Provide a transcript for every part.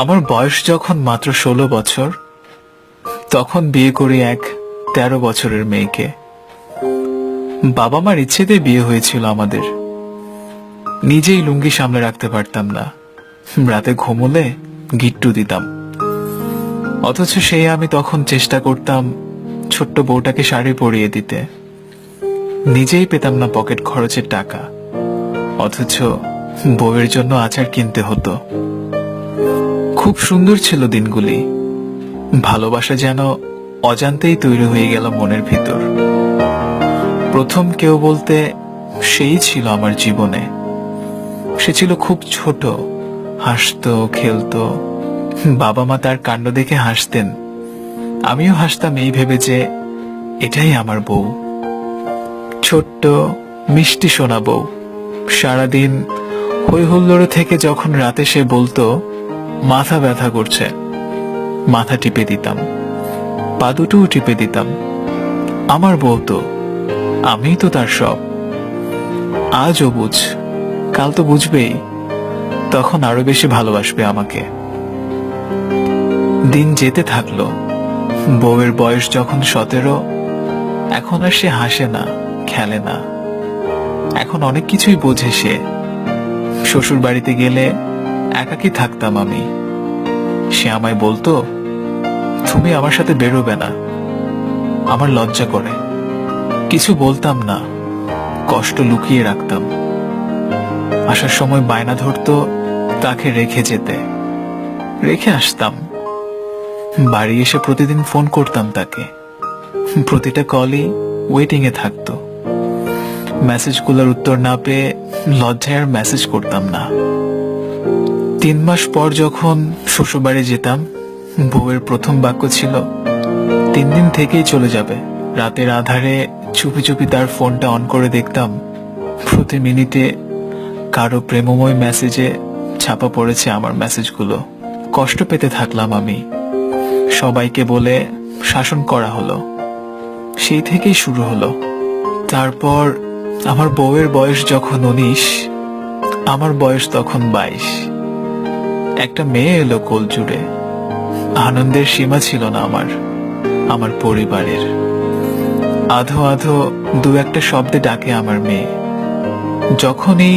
আমার বয়স যখন মাত্র 16 বছর, তখন বিয়ে করি এক 13 বছরের মেয়েকে। বাবা মার ইচ্ছেতে বিয়ে হয়েছিল আমাদের। নিজেই লুঙ্গি সামলে রাখতে পারতাম না, রাতে ঘুমোলে গিট্টু দিতাম। অথচ সেই আমি তখন চেষ্টা করতাম ছোট্ট বউটাকে শাড়ি পরিয়ে দিতে। নিজেই পেতাম না পকেট খরচের টাকা, অথচ বউয়ের জন্য আচার কিনতে হতো। খুব সুন্দর ছিল দিনগুলি। ভালোবাসা যেন অজান্তেই তৈরি হয়ে গেল মনের ভিতর। প্রথম কেউ বলতে সেই ছিল আমার জীবনে। সে ছিল খুব ছোট, হাসতো, খেলতো। বাবা মা তার কাণ্ড দেখে হাসতেন, আমিও হাসতাম এই ভেবে যে এটাই আমার বউ। ছোট্ট মিষ্টি সোনা বউ। সারাদিন হই হুল্লোড়ে থেকে যখন রাতে সে বলতো মাথা ব্যথা করছে, মাথা টিপে দিতাম, পা দুটোও টিপে দিতাম। আমার বউ তো, আমি তো তার সব। আজও বুঝ, কাল তো বুঝবেই, তখন আরো বেশি ভালোবাসবে আমাকে। দিন যেতে থাকলো। বউয়ের বয়স যখন 17, এখন আর সে হাসে না, খেলে না। এখন অনেক কিছুই বোঝে সে। শ্বশুর বাড়িতে গেলে একাকী থাকতাম আমি। সে আমায় বলতো, তুমি আমার সাথে বেরোবে না। আমার লজ্জা করে, কিছু বলতাম না, কষ্ট লুকিয়ে রাখতাম। আসার সময় বায়না ধরতো তাকে রেখে যেতে, রেখে আসতাম। বাড়ি এসে প্রতিদিন ফোন করতাম তাকে। প্রতিটা কলই ওয়েটিং এ থাকতো। মেসেজগুলোর উত্তর না পেয়ে লজ্জায় আর মেসেজ করতাম না। 3 মাস পর যখন শ্বশুরবাড়ি যেতাম, বউয়ের প্রথম বাক্য ছিল, 3 দিন থেকেই চলে যাবে। রাতের আধারে চুপি চুপি তার ফোনটা অন করে দেখতাম, প্রতি মিনিটে কারো প্রেমময় মেসেজে ছাপা পড়েছে আমার মেসেজগুলো। কষ্ট পেতে থাকলাম আমি। সবাইকে বলে শাসন করা হলো। সেই থেকেই শুরু হলো। তারপর আমার বউয়ের বয়স যখন 19, আমার বয়স তখন 22। একটা মেয়ে এলো কোল জুড়ে। আনন্দের সীমা ছিল না আমার পরিবারের। আধো আধো দু একটা শব্দে ডাকে আমার মেয়ে। যখনই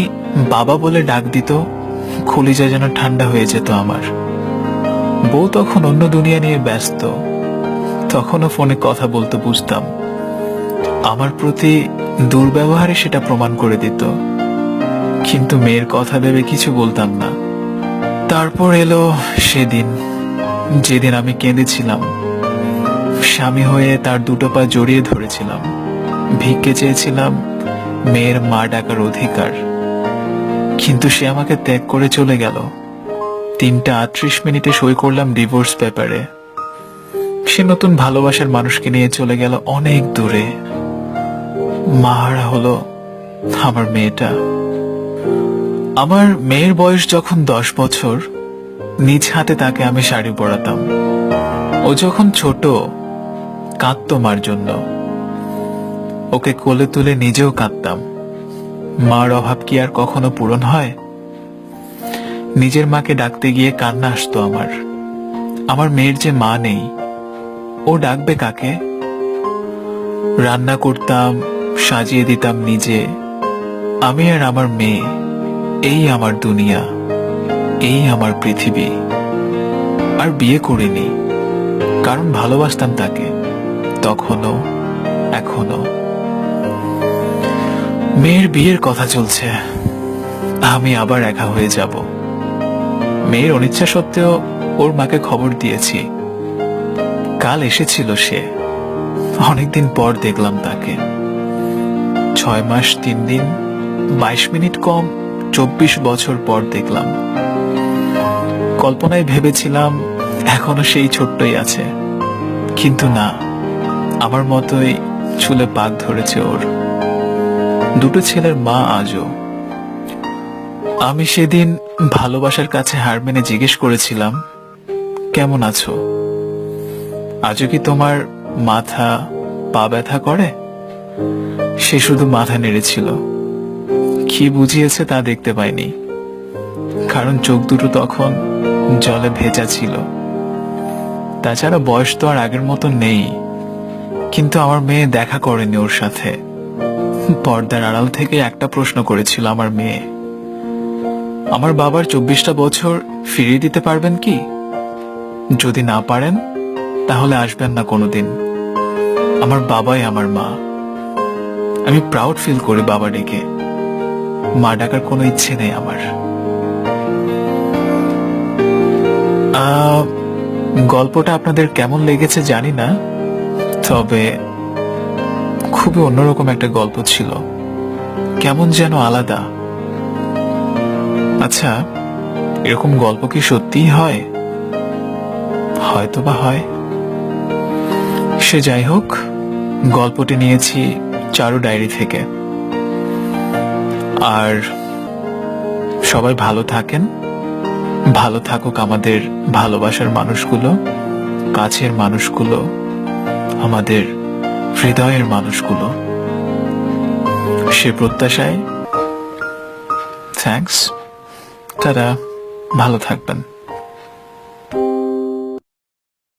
বাবা বলে ডাক দিত, কলিজা যেন ঠান্ডা হয়ে যেত আমার। বউ তখন অন্য দুনিয়া নিয়ে ব্যস্ত। তখনও ফোনে কথা বলতে বুঝতাম। আমার প্রতি দুর্ব্যবহারে সেটা প্রমাণ করে দিত, কিন্তু মেয়ের কথা ভেবে কিছু বলতাম না। তারপর এলো সেদিন, যেদিন আমি কেঁদেছিলাম, স্বামী হয়ে তার দুটো পা জড়িয়ে ধরেছিলাম, ভিক্ষে চেয়েছিলাম মেয়ের মা ডাকার অধিকার। কিন্তু সে আমাকে ত্যাগ করে চলে গেল। 3:38 সই করলাম ডিভোর্স পেপারে। সে নতুন ভালোবাসার মানুষকে নিয়ে চলে গেল অনেক দূরে। মাহারা হলো আমার মেয়েটা। আমার মেয়ের বয়স যখন 10 বছর, নিজ হাতে তাকে আমি শাড়ি পরাতাম। ও যখন ছোট, কাঁদতো মার জন্য। ওকে কোলে তুলে নিজেও কাঁদতাম। মার অভাব কি আর কখনো পূরণ হয়? নিজের মাকে ডাকতে গিয়ে কান্না আসতো আমার। আমার মেয়ের যে মা নেই, ও ডাকবে কাকে? রান্না করতাম, সাজিয়ে দিতাম নিজে। আমি আর আমার মেয়ে, এই আমার দুনিয়া, এই আমার পৃথিবী। আর বিয়ে করিনি, কারণ ভালোবাসতাম তাকে, তখনও এখনো। মেয়ের বিয়ের কথা চলছে, আমি আবার একা হয়ে যাব। মেয়ের অনিচ্ছা সত্ত্বেও ওর মাকে খবর দিয়েছি। কাল এসেছিল সে। অনেকদিন পর দেখলাম তাকে। 6 মাস 3 দিন 22 মিনিট কম 24 বছর পর দেখলাম। কল্পনায় ভেবেছিলাম এখনো সেই ছোট্টই আছে, কিন্তু না, আমার মতোই চুলে পাক ধরেছে ওর। দুটো ছেলের মা আজও। আমি সেদিন ভালোবাসার কাছে হার মেনে জিজ্ঞেস করেছিলাম, কেমন আছো? আজও কি তোমার মাথা পা ব্যথা করে? সে শুধু মাথা নেড়েছিল। কি বুঝিয়েছে তা দেখতে পাইনি, কারণ চোখ দুটো তখন জলে ভেজা ছিল। তাছাড়া বয়স তো আর আগের মতো নেই, কিন্তু আমার মেয়ে দেখা করেনি ওর সাথে। পর্দার আড়াল থেকে একটা প্রশ্ন করেছিল আমার মেয়ে, আমার বাবার 24টা বছর ফিরিয়ে দিতে পারবেন কি? যদি না পারেন তাহলে আসবেন না কোনোদিন। আমার বাবাই আমার মা। আমি প্রাউড ফিল করি বাবা ডেকে, মা ডাকার কোনো ইচ্ছে নেই আমার। গল্পটা আপনাদের কেমন লেগেছে জানি না, তবে খুবই অন্যরকম একটা গল্প ছিল, কেমন যেন আলাদা। আচ্ছা, এরকম গল্প কি সত্যিই হয়? হয়তো বা হয়। সে যাই হোক, গল্পটি নিয়েছি চারু ডায়েরি থেকে। আর সবাই ভালো থাকেন, ভালো থাকুক আমাদের ভালোবাসার মানুষগুলো, কাছের মানুষগুলো, আমাদের হৃদয়ের মানুষগুলো। সে প্রত্যাশায় থ্যাঙ্কস। তারা ভালো থাকবেন।